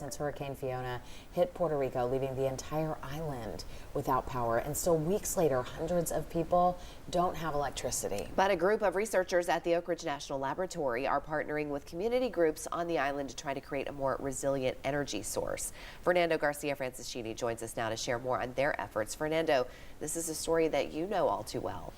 Since Hurricane Fiona hit Puerto Rico, leaving the entire island without power. And still weeks later, hundreds of people don't have electricity. But a group of researchers at the Oak Ridge National Laboratory are partnering with community groups on the island to try to create a more resilient energy source. Fernando Garcia Franciscini joins us now to share more on their efforts. Fernando, this is a story that you know all too well.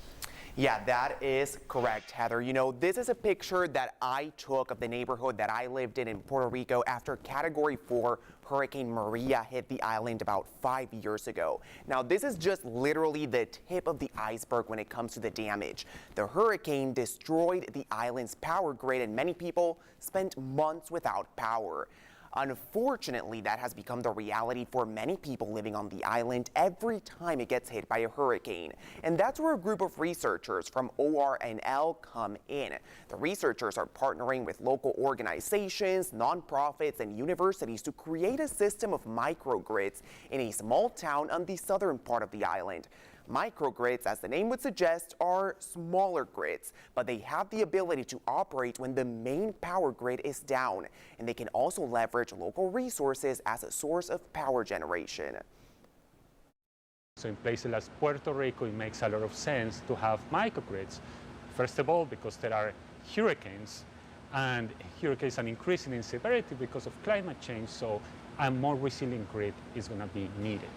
Yeah, that is correct, Heather. You know, this is a picture that I took of the neighborhood that I lived in Puerto Rico after Category 4 Hurricane Maria hit the island about 5 years ago. Now, this is just literally the tip of the iceberg when it comes to the damage. The hurricane destroyed the island's power grid and many people spent months without power. Unfortunately, that has become the reality for many people living on the island every time it gets hit by a hurricane. And that's where a group of researchers from ORNL come in. The researchers are partnering with local organizations, nonprofits, and universities to create a system of microgrids in a small town on the southern part of the island. Microgrids, as the name would suggest, are smaller grids, but they have the ability to operate when the main power grid is down, and they can also leverage local resources as a source of power generation. So in places like Puerto Rico, it makes a lot of sense to have microgrids. First of all, because there are hurricanes, and hurricanes are increasing in severity because of climate change, so a more resilient grid is going to be needed.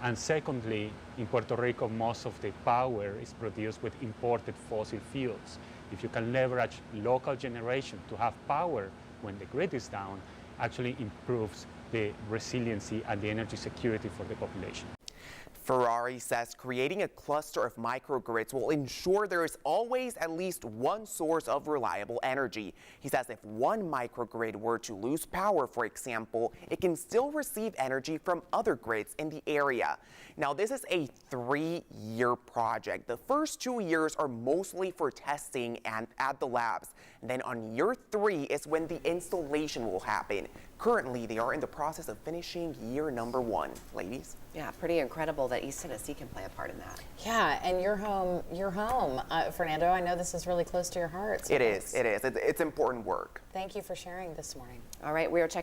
And secondly, in Puerto Rico, most of the power is produced with imported fossil fuels. If you can leverage local generation to have power when the grid is down, actually improves the resiliency and the energy security for the population. Ferrari says creating a cluster of microgrids will ensure there is always at least one source of reliable energy. He says if one microgrid were to lose power, for example, it can still receive energy from other grids in the area. Now, this is a 3-year project. The first 2 years are mostly for testing and at the labs. And then on year 3 is when the installation will happen. Currently, they are in the process of finishing year number 1. Ladies? Yeah, pretty incredible that East Tennessee can play a part in that. Yeah, and you're home. Fernando, I know this is really close to your heart. So It is. It's important work. Thank you for sharing this morning. All right, we are checking